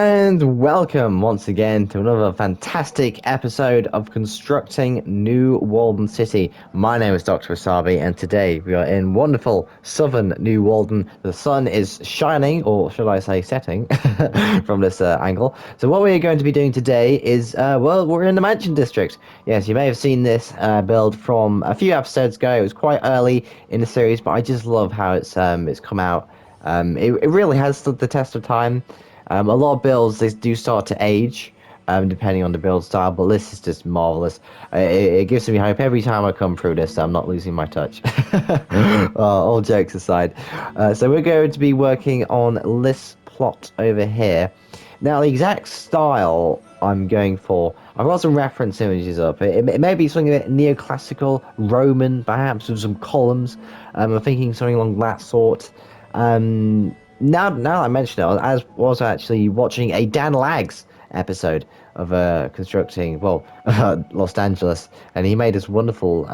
And welcome once again to another fantastic episode of Constructing New Walden City. My name is Dr. Wasabi, and today we are in wonderful southern New Walden. The sun is shining, or should I say setting, from this angle. So what we are going to be doing today is, well, we're in the Mansion District. Yes, you may have seen this build from a few episodes ago. It was quite early in the series, but I just love how it's come out. It really has stood the test of time. A lot of builds, they do start to age, depending on the build style, but this is just marvelous. It gives me hope every time I come through this. I'm not losing my touch. All jokes aside. So we're going to be working on this plot over here. Now, the exact style I'm going for, I've got some reference images up. It may be something a bit neoclassical, Roman, perhaps, with some columns. I'm thinking something along that sort. Now that I mention it, I was actually watching a Dan Lags episode of constructing, well, Los Angeles, and he made this wonderful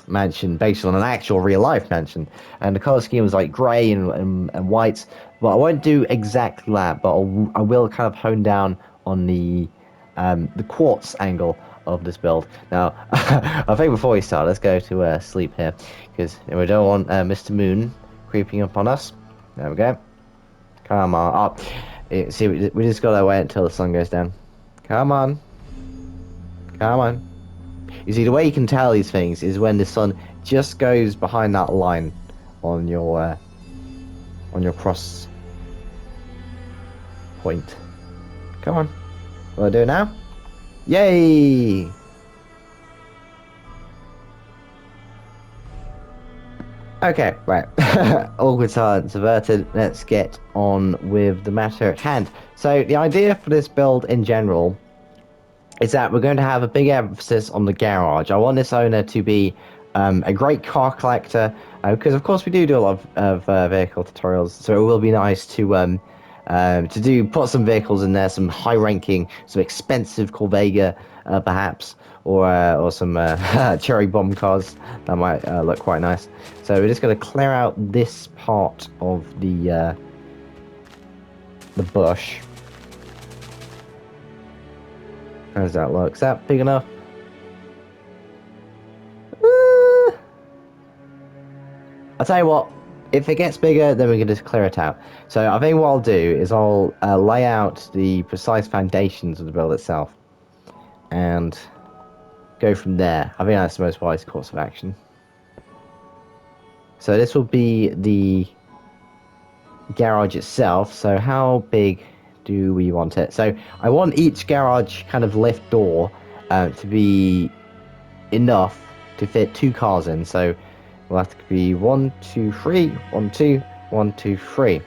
mansion based on an actual real life mansion, and the color scheme was like grey and white. But I won't do exactly that, but I will kind of hone down on the quartz angle of this build. Now, I think before we start, let's go to sleep here, because we don't want Mr. Moon creeping up on us. There we go. Come on, up. See, we just gotta wait until the sun goes down. Come on. Come on. You see, the way you can tell these things is when the sun just goes behind that line on your cross point. Come on. Will I do it now? Yay! Okay, right. Awkward silence averted. Let's get on with the matter at hand. So the idea for this build in general is that we're going to have a big emphasis on the garage. I want this owner to be a great car collector, because of course we do a lot of vehicle tutorials, so it will be nice to put some vehicles in there, some high-ranking, some expensive Corvega, perhaps, or some cherry bomb cars that might look quite nice. So we're just going to clear out this part of the bush. How does that look? Is that big enough? I'll tell you what. If it gets bigger, then we can just clear it out. So I think what I'll do is I'll lay out the precise foundations of the build itself, and go from there. I think that's the most wise course of action. So this will be the garage itself. So how big do we want it? So I want each garage kind of lift door to be enough to fit 2 cars in. So we'll have to be 1, 2, 3, 1, 2, 1, 2, 3.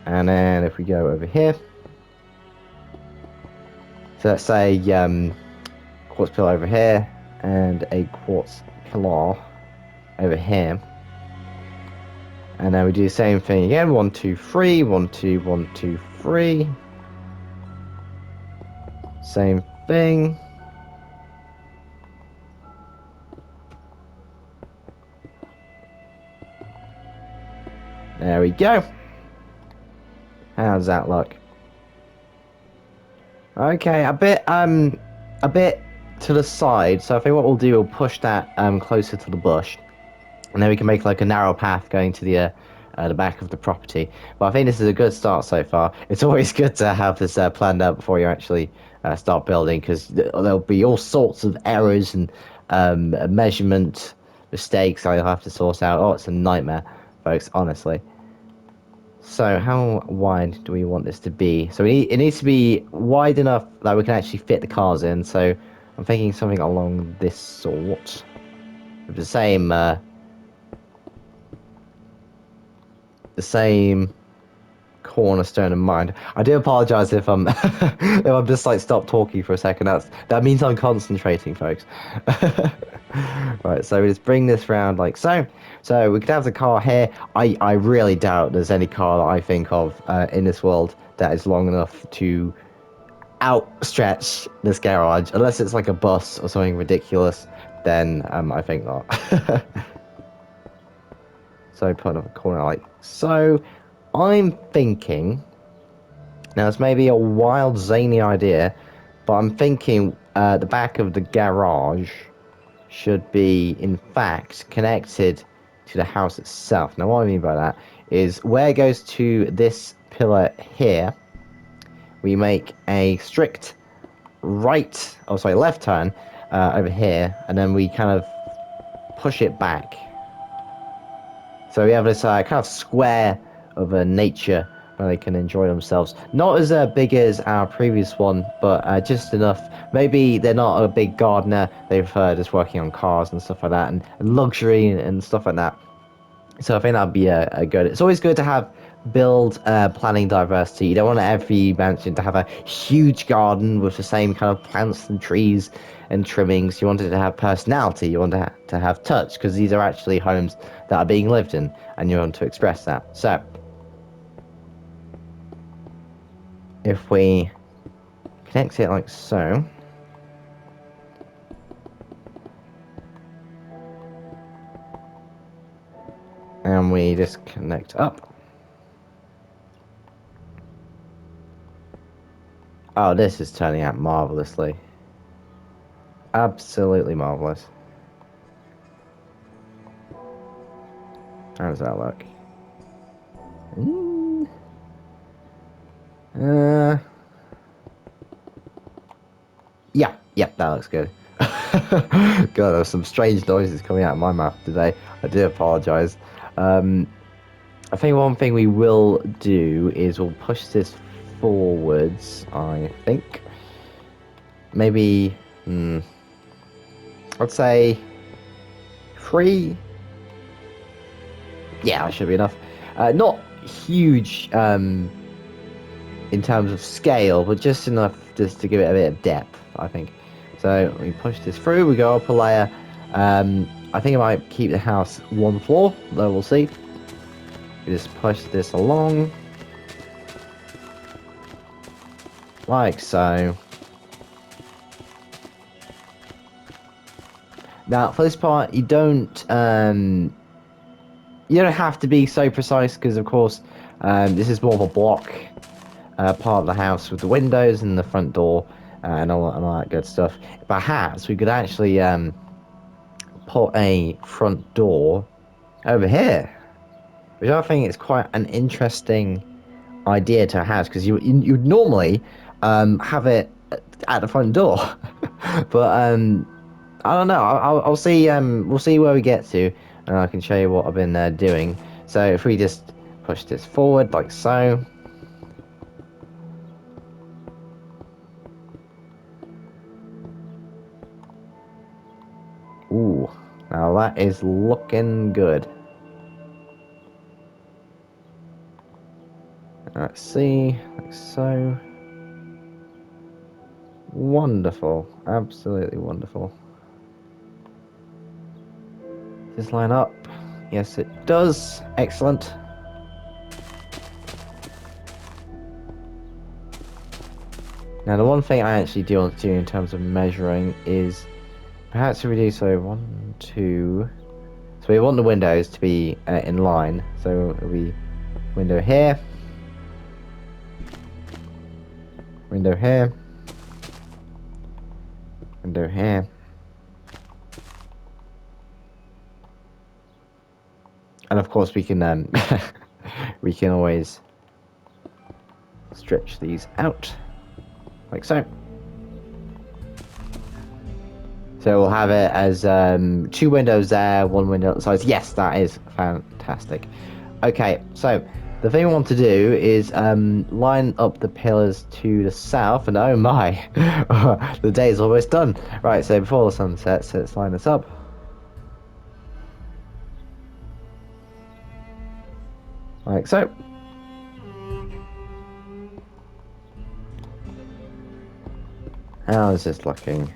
And then if we go over here, so let's say quartz pillar over here and a quartz pillar over here, and then we do the same thing again. 1, 2, 3, 1, 2, 1, 2, 3. Same thing. There we go. How does that look? Okay, a bit to the side. So I think what we'll do, we'll push that closer to the bush, and then we can make like a narrow path going to the back of the property. But I think this is a good start so far. It's always good to have this planned out before you actually start building, because there'll be all sorts of errors and measurement mistakes I'll have to sort out. Oh, it's a nightmare, folks, honestly. So how wide do we want this to be? So it needs to be wide enough that we can actually fit the cars in. So I'm thinking something along this sort, with the same cornerstone in mind. I do apologize if I'm if I'm just like stop talking for a second. That means I'm concentrating, folks. Right, so we just bring this round like so. So we could have the car here. I really doubt there's any car that I think of in this world that is long enough to outstretch this garage, unless it's like a bus or something ridiculous. Then I think not. So put another corner like so. I'm thinking Now, it's maybe a wild, zany idea, but I'm thinking the back of the garage should be, in fact, connected to the house itself. Now, what I mean by that is where it goes to this pillar here, we make a strict left turn over here, and then we kind of push it back. So we have this kind of square of nature where they can enjoy themselves. Not as big as our previous one, but just enough. Maybe they're not a big gardener. They prefer just working on cars and stuff like that, and luxury and stuff like that. So I think that'd be a good. It's always good to have build planning diversity. You don't want every mansion to have a huge garden with the same kind of plants and trees and trimmings. You want it to have personality. You want to have touch, because these are actually homes that are being lived in, and you want to express that. So if we connect it like so. And we just connect up. Oh, this is turning out marvelously. Absolutely marvelous. How does that look? Yeah, that looks good. God, there's some strange noises coming out of my mouth today. I do apologise. I think one thing we will do is we'll push this forwards, I think. Maybe, I'd say 3. Yeah, that should be enough. Not huge in terms of scale, but just enough just to give it a bit of depth, I think. So we push this through, we go up a layer. I think I might keep the house 1 floor, though we'll see. We just push this along. Like so. Now, for this part, you don't have to be so precise, because, of course, this is more of a block part of the house with the windows and the front door and all that good stuff. Perhaps we could actually put a front door over here, which I think is quite an interesting idea to have, because you'd normally have it at the front door, but I don't know. I'll see. We'll see where we get to, and I can show you what I've been doing. So if we just push this forward like so. Ooh, now that is looking good. Let's see, like so. Wonderful, absolutely wonderful. Does this line up? Yes, it does. Excellent. Now, the one thing I actually do want to do in terms of measuring is perhaps we do so 1, 2. So we want the windows to be in line. So it'll be window here, window here, window here. And of course we can we can always stretch these out like so. So we'll have it as 2 windows there, 1 window outside. Yes, that is fantastic. Okay, so the thing I want to do is line up the pillars to the south, and oh my, the day is almost done. Right, so before the sun sets, let's line this up. Like so. How is this looking?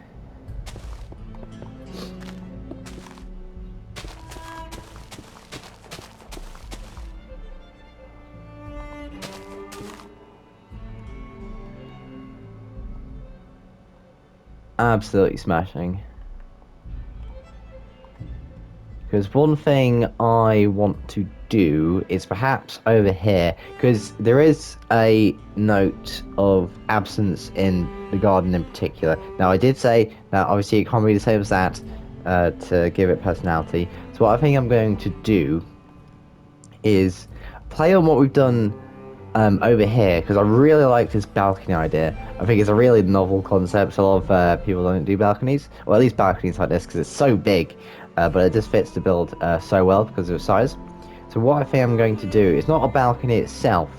Absolutely smashing. Because one thing I want to do is perhaps over here, because there is a note of absence in the garden in particular. Now, I did say that obviously it can't be the same as that to give it personality. So what I think I'm going to do is play on what we've done over here, because I really like this balcony idea. I think it's a really novel concept. A lot of people don't do balconies, or at least balconies like this, because it's so big, but it just fits the build so well because of its size. So what I think I'm going to do is not a balcony itself,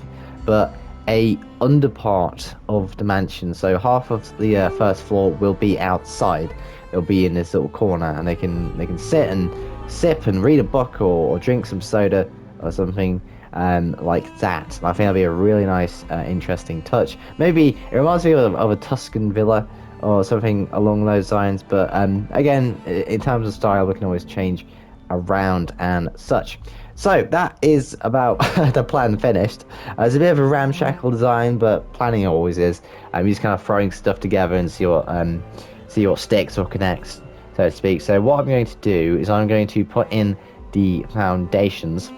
but a underpart of the mansion. So half of the first floor will be outside. It'll be in this little corner, and they can sit and sip and read a book or drink some soda or something like that. I think that'll be a really nice, interesting touch. Maybe it reminds me of a Tuscan villa or something along those lines. But again, in terms of style, we can always change around and such. So that is about the plan finished. It's a bit of a ramshackle design, but planning always is. I'm just kind of throwing stuff together and see what sticks or connects, so to speak. So what I'm going to do is I'm going to put in the foundations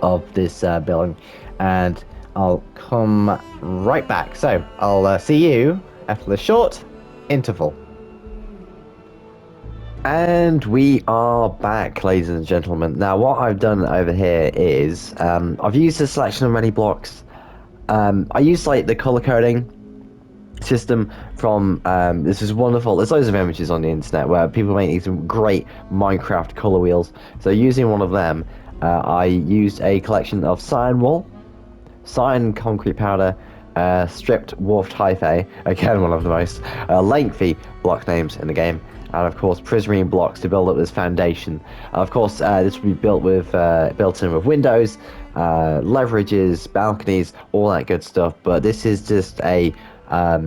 of this building, and I'll come right back. So I'll see you after the short interval. And we are back, ladies and gentlemen. Now, what I've done over here is I've used a selection of many blocks. I used like the color coding system from this is wonderful. There's loads of images on the internet where people make these great Minecraft color wheels. So using one of them, I used a collection of cyan concrete powder, stripped dwarfed hyphae, again one of the most lengthy block names in the game, and of course prismarine blocks to build up this foundation. Of course, this will be built in with windows, leverages, balconies, all that good stuff. But this is just a I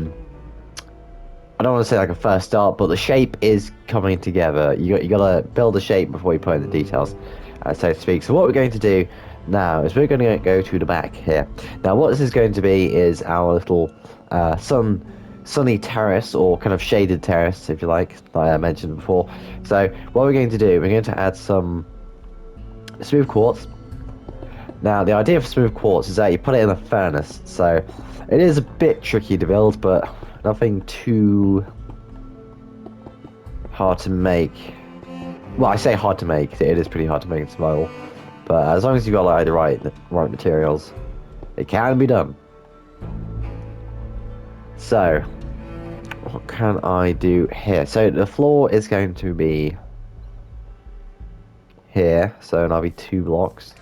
don't want to say like a first start, but the shape is coming together. You gotta build a shape before you put in the details, so to speak. So what we're going to do now is we're going to go to the back here. Now what this is going to be is our little sunny terrace, or kind of shaded terrace, if you like I mentioned before. So what we're going to do, we're going to add some smooth quartz. Now the idea for smooth quartz is that you put it in a furnace, so it is a bit tricky to build, but nothing too hard to make. Well, I say hard to make, it is pretty hard to make in survival, but as long as you've got like the right materials, it can be done. So what can I do here? So the floor is going to be here, so that'll be 2 blocks.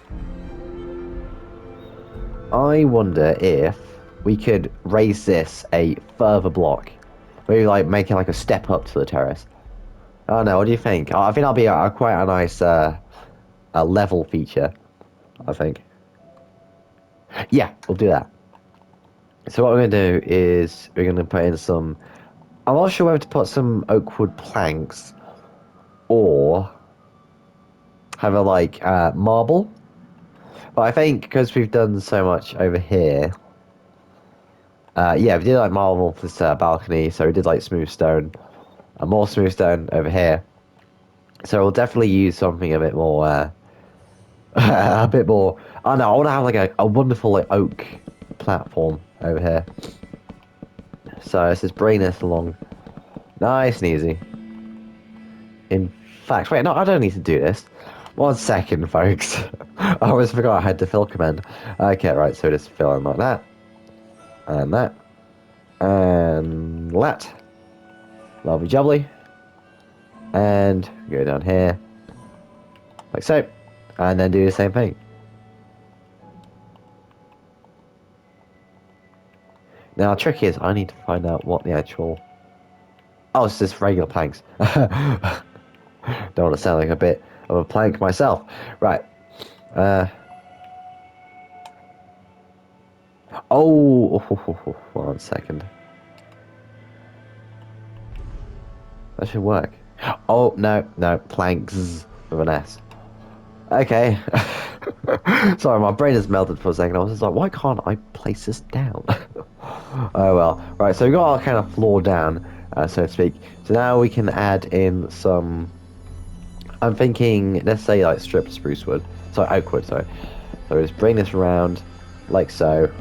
I wonder if we could raise this a further block, maybe like making like a step up to the terrace. I don't know, what do you think? I think that'll be quite a nice a level feature, I think. Yeah, we'll do that. So what we're going to do is we're going to put in some, I'm not sure whether to put some oak wood planks or have a like marble, but I think because we've done so much over here, yeah, we did like marble for this balcony, so we did like smooth stone, and more smooth stone over here. So we'll definitely use something a bit more, a bit more. I don't know, I want to have like a wonderful like oak platform over here. So let's just bring this along, nice and easy. In fact, wait, no, I don't need to do this. 1 second, folks. I always forgot I had the fill command. Okay, right, so just fill in like that. And that. And that. Lovely jubbly. And go down here. Like so. And then do the same thing. Now, the trick is, I need to find out what the actual... Oh, it's just regular planks. Don't want to sound like a bit of a plank myself. Right. Oh, 1 second. That should work. Oh, no, planks with an S. Okay. Sorry, my brain has melted for a second. I was just like, why can't I place this down? Oh well. Right, so we got our kind of floor down, so to speak. So now we can add in some, I'm thinking, let's say like stripped spruce wood. Sorry, outward, sorry. So we just bring this around, like so.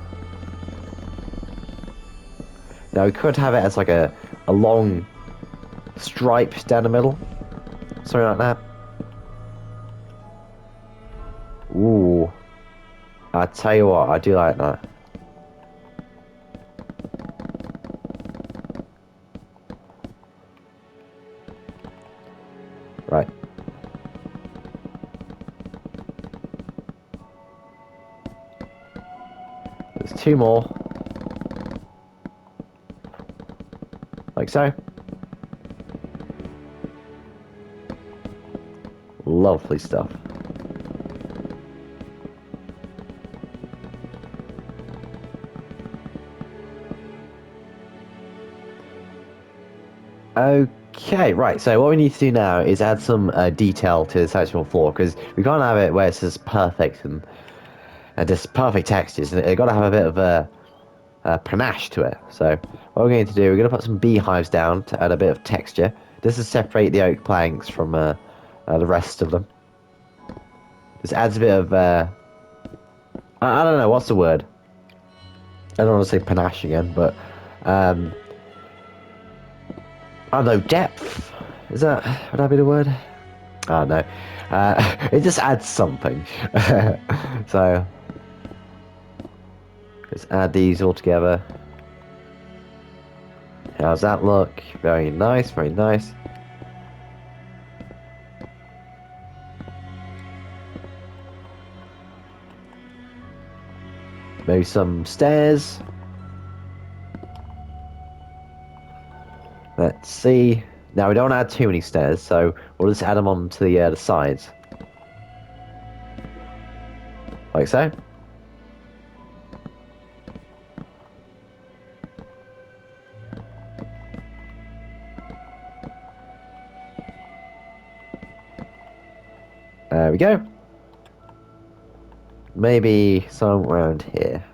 Now we could have it as like a long stripe down the middle. Something like that. Ooh. I tell you what, I do like that. Right. There's two more. Like so. Lovely stuff. Okay, right, so what we need to do now is add some detail to the sectional floor, because we can't have it where it's just perfect and just perfect textures. It's got to have a bit of a panache to it. So what we're going to do, we're going to put some beehives down to add a bit of texture. This is separate the oak planks from the rest of them. This adds a bit of I don't know, what's the word? I don't want to say panache again, but I don't know, depth? Would that be the word? I don't know. It just adds something. So let's add these all together. How's that look? Very nice, very nice. Maybe some stairs. Let's see. Now we don't add too many stairs, so we'll just add them on to the sides. Like so. There we go. Maybe some around here.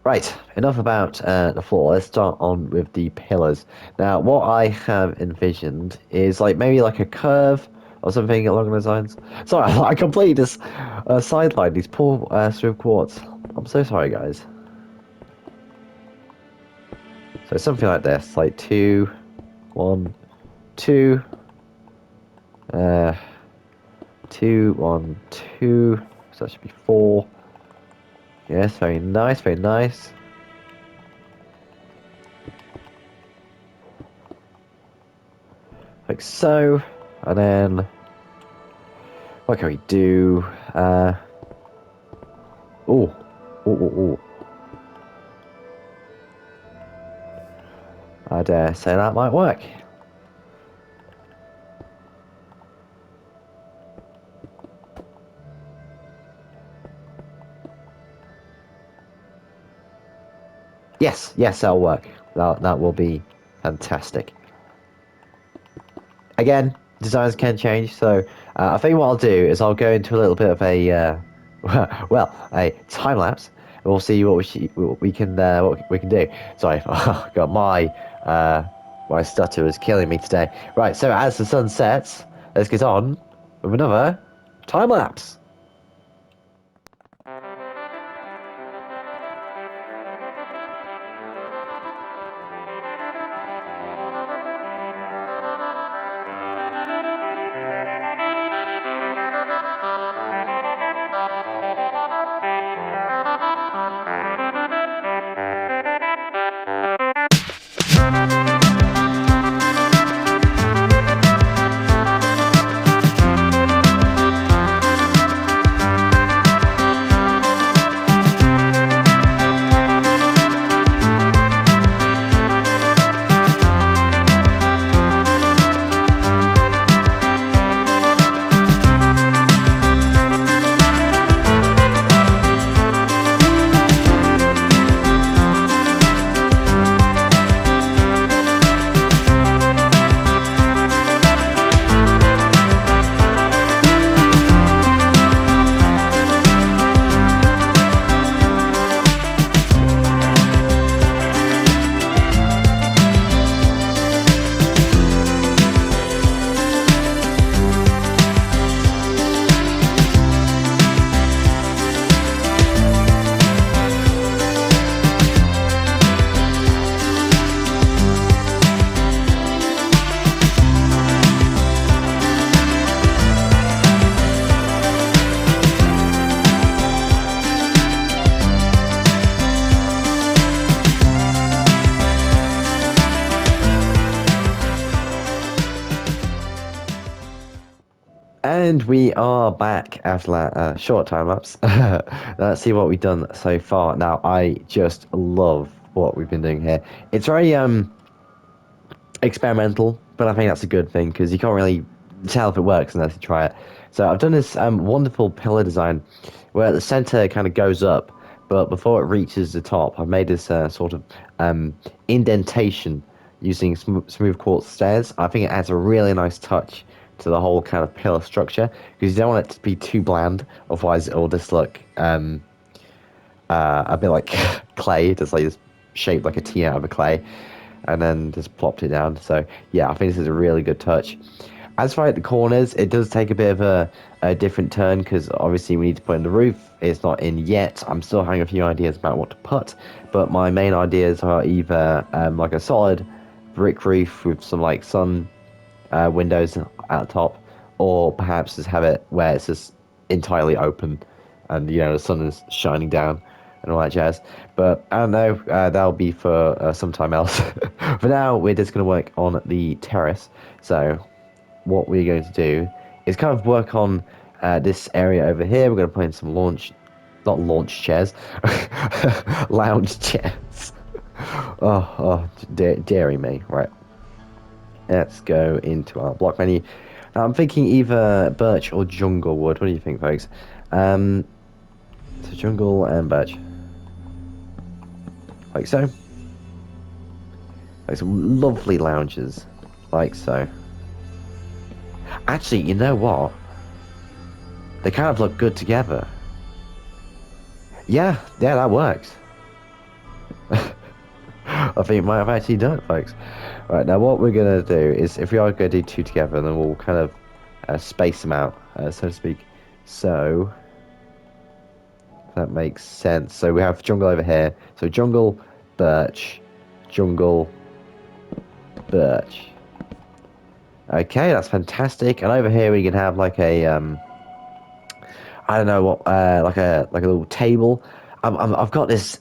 Right, enough about the floor. Let's start on with the pillars. Now, what I have envisioned is maybe a curve or something along those lines. Sorry, I completely just sidelined these poor smooth quartz. I'm so sorry, guys. So something like this, 2, 1, 2, 2, 1, 2. So that should be 4. Yes, very nice, very nice. Like so, and then what can we do? Ooh. I dare say that might work. Yes, that'll work. That will be fantastic. Again, designs can change, so I think what I'll do is I'll go into a little bit of a a time lapse. And we'll see what we can do. Sorry, got my stutter is killing me today. Right, so as the sun sets, let's get on with another time lapse. And we are back after that short time lapse. Let's see what we've done so far. Now, I just love what we've been doing here. It's very experimental, but I think that's a good thing because you can't really tell if it works unless you try it. So I've done this wonderful pillar design where the center kind of goes up, but before it reaches the top, I've made this sort of indentation using smooth quartz stairs. I think it adds a really nice touch to the whole kind of pillar structure because you don't want it to be too bland, otherwise it will just look a bit like clay, just like this shaped like a T out of a clay, and then just plopped it down. So yeah, I think this is a really good touch. As for at the corners, it does take a bit of a different turn because obviously we need to put in the roof. It's not in yet. I'm still having a few ideas about what to put, but my main ideas are either like a solid brick roof with some like sun windows at the top, or perhaps just have it where it's just entirely open and the sun is shining down and all that jazz. But I don't know, that'll be for some time else. For now, we're just going to work on the terrace. So what we're going to do is kind of work on this area over here. We're going to put in some not launch chairs, lounge chairs. Dairy me. Right. Let's go into our block menu. Now, I'm thinking either birch or jungle wood. What do you think, folks? So jungle and birch. Like so. Like some lovely lounges. Like so. Actually, you know what? They kind of look good together. Yeah, that works. I think it might have actually done it, folks. Right, now what we're going to do is, if we are going to do two together, then we'll kind of space them out, so to speak. So, that makes sense. So we have jungle over here. So jungle, birch, jungle, birch. Okay, that's fantastic. And over here we can have like a I don't know what, like a little table. I've got this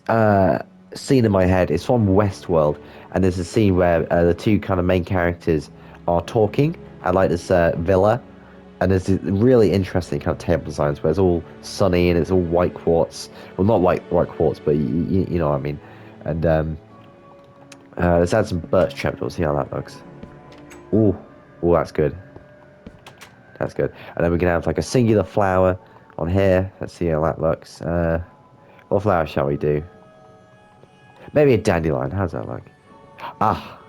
scene in my head. It's from Westworld, and there's a scene where the two kind of main characters are talking at like this villa, and there's this really interesting kind of table designs where it's all sunny and it's all white quartz. Well, not white quartz, but you know what I mean. And let's add some birch trapdoors. See how that looks. Ooh, that's good. That's good. And then we can have like a singular flower on here. Let's see how that looks. What flower shall we do? Maybe a dandelion. How's that look? Ah.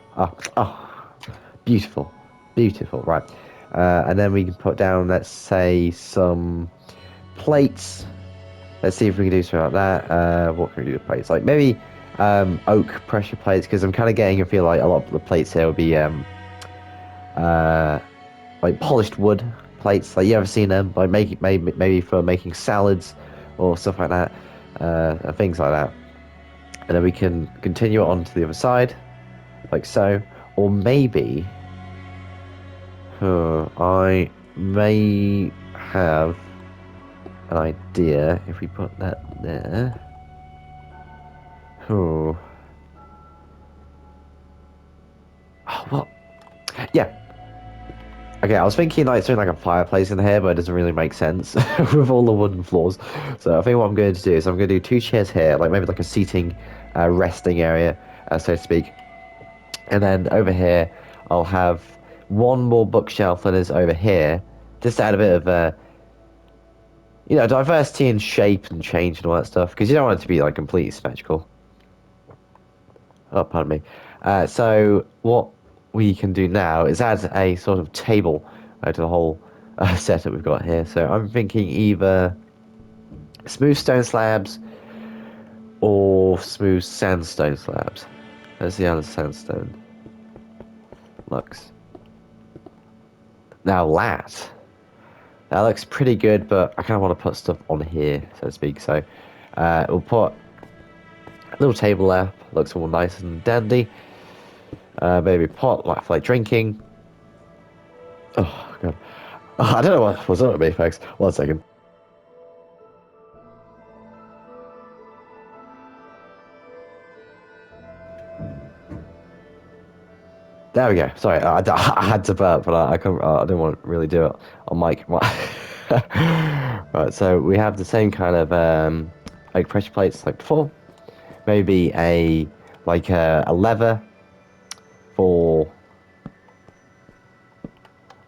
Beautiful. Beautiful. Right. And then we can put down, let's say, some plates. Let's see if we can do something like that. What can we do with plates? Like maybe oak pressure plates, because I'm kind of getting a feel like a lot of the plates here will be like polished wood plates. Like, you ever seen them? Like maybe for making salads or stuff like that, things like that. And then we can continue it on to the other side, like so. Or maybe, I may have an idea if we put that there. Oh, well, yeah. Okay, I was thinking like something like a fireplace in here, but it doesn't really make sense with all the wooden floors. So I think what I'm going to do is I'm going to do two chairs here, like maybe like a seating, resting area, so to speak. And then over here, I'll have one more bookshelf than is over here, just to add a bit of, diversity in shape and change and all that stuff, because you don't want it to be like completely symmetrical. Oh, pardon me. So what we can do now is add a sort of table to the whole setup we've got here. So I'm thinking either smooth stone slabs or smooth sandstone slabs. Let's see how the sandstone looks. Now that looks pretty good, but I kind of want to put stuff on here, so to speak. So we'll put a little table there. Looks all nice and dandy. Maybe pot like for like drinking. Oh god, I don't know what was up with me, folks. 1 second. There we go. Sorry, I had to burp, but I couldn't. I didn't want to really do it on mic. Right, so we have the same kind of like pressure plates like before. Maybe a lever for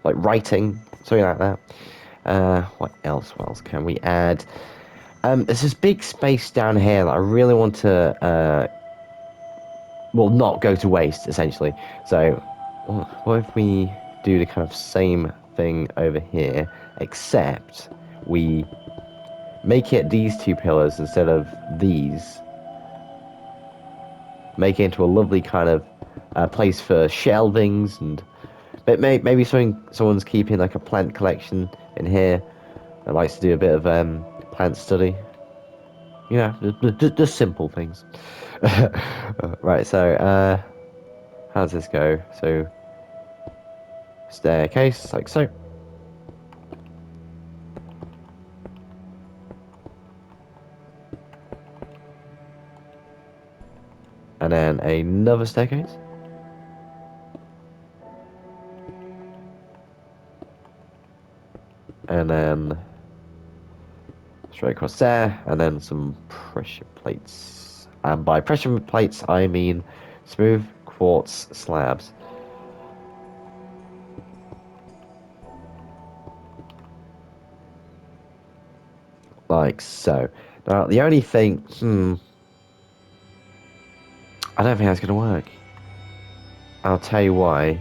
like writing, something like that. What else? What else can we add? There's this big space down here that I really want to will not go to waste, essentially. So, what if we do the kind of same thing over here, except we make it these two pillars instead of these? Make it into a lovely kind of place for shelvings, and maybe someone's keeping like a plant collection in here that likes to do a bit of plant study. You know, just simple things. Right, so how does this go? So staircase, like so. And then another staircase. And then straight across there, and then some pressure plates. And by pressure plates, I mean smooth quartz slabs. Like so. Now, the only thing, I don't think that's going to work. I'll tell you why.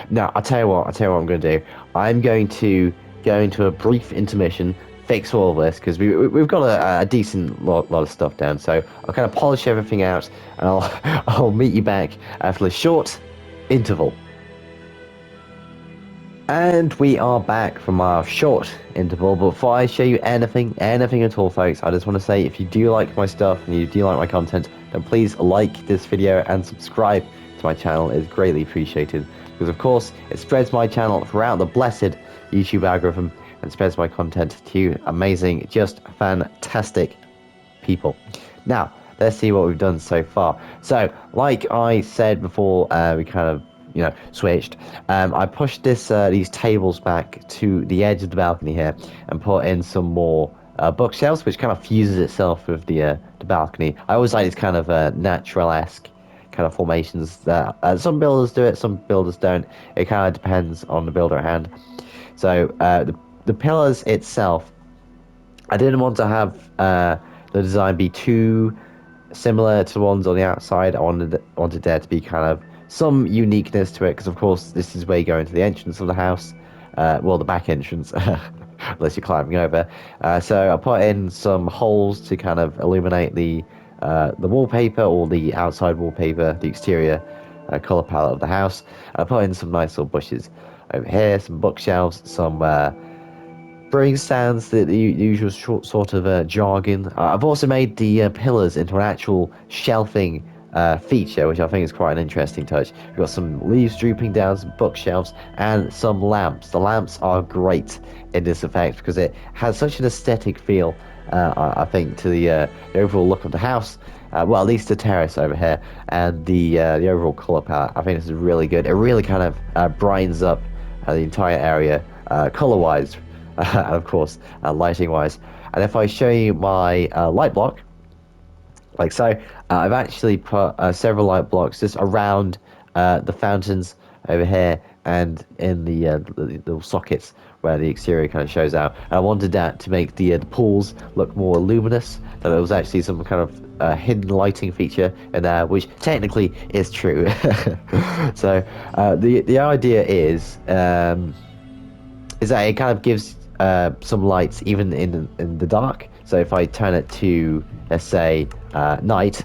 No, I'll tell you what I'm going to do. I'm going to go into a brief intermission, fix all of this, because we've got a decent lot of stuff down, so I'll kind of polish everything out, and I'll meet you back after a short interval. And we are back from our short interval, but before I show you anything at all, folks, I just want to say, if you do like my stuff and you do like my content, then please like this video and subscribe to my channel. It's greatly appreciated, because of course it spreads my channel throughout the blessed YouTube algorithm and spreads my content to amazing, just fantastic people. Now, let's see what we've done so far. So, like I said before, we kind of switched. I pushed these tables back to the edge of the balcony here and put in some more bookshelves, which kind of fuses itself with the balcony. I always like these kind of natural-esque kind of formations that some builders do it, some builders don't. It kind of depends on the builder at hand. So the pillars itself, I didn't want to have the design be too similar to the ones on the outside. I wanted there to be kind of some uniqueness to it, because of course this is where you go into the entrance of the house, well, the back entrance, unless you're climbing over. So I put in some holes to kind of illuminate the wallpaper, or the outside wallpaper, the exterior color palette of the house. I put in some nice little bushes over here, some bookshelves, some brewing stands, the usual sort of jargon. I've also made the pillars into an actual shelving feature, which I think is quite an interesting touch. We've got some leaves drooping down, some bookshelves, and some lamps. The lamps are great in this effect because it has such an aesthetic feel, I think, to the overall look of the house. Well, at least the terrace over here, and the overall color palette. I think this is really good. It really kind of brightens up the entire area, color-wise, and of course, lighting-wise. And if I show you my light block, like so, I've actually put several light blocks just around the fountains over here and in the little sockets where the exterior kind of shows out. And I wanted that to make the pools look more luminous, that there was actually some kind of hidden lighting feature in there, which technically is true. So the idea is that it kind of gives some lights even in the dark. So if I turn it to, let's say, night,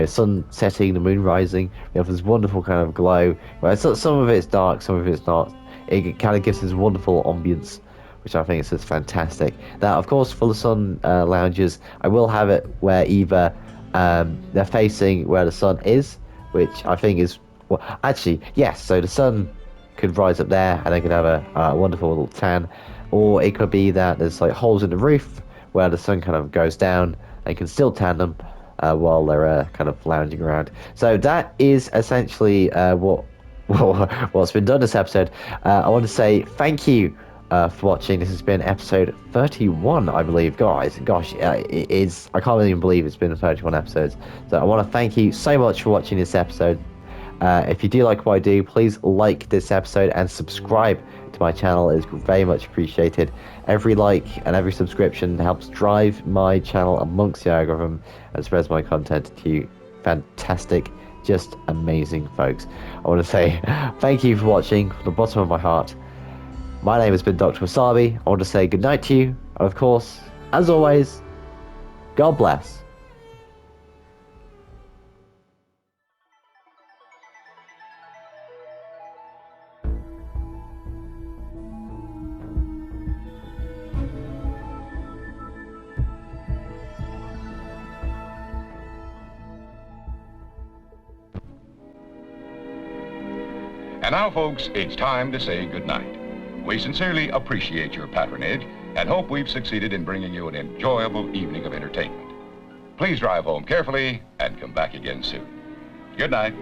sun setting, the moon rising, we have this wonderful kind of glow, where some of it's dark, some of it's not. It kind of gives this wonderful ambience, which I think is just fantastic. Now, of course, for the sun lounges, I will have it where either they're facing where the sun is, which I think is, well, actually, yes, so the sun could rise up there and they could have a wonderful little tan, or it could be that there's like holes in the roof where the sun kind of goes down and can still tan them, while they're kind of lounging around. So that is essentially what's been done this episode. I want to say thank you for watching. This has been episode 31, I believe, guys. Gosh, it is. I can't even believe it's been 31 episodes. So I want to thank you so much for watching this episode. If you do like what I do, please like this episode and subscribe to my channel. It is very much appreciated. Every like and every subscription helps drive my channel amongst the algorithm and spreads my content to you fantastic, just amazing folks. I want to say thank you for watching from the bottom of my heart. My name has been Dr. Wasabi. I want to say good night to you, and of course, as always, God bless. And now, folks, it's time to say goodnight. We sincerely appreciate your patronage and hope we've succeeded in bringing you an enjoyable evening of entertainment. Please drive home carefully and come back again soon. Good night.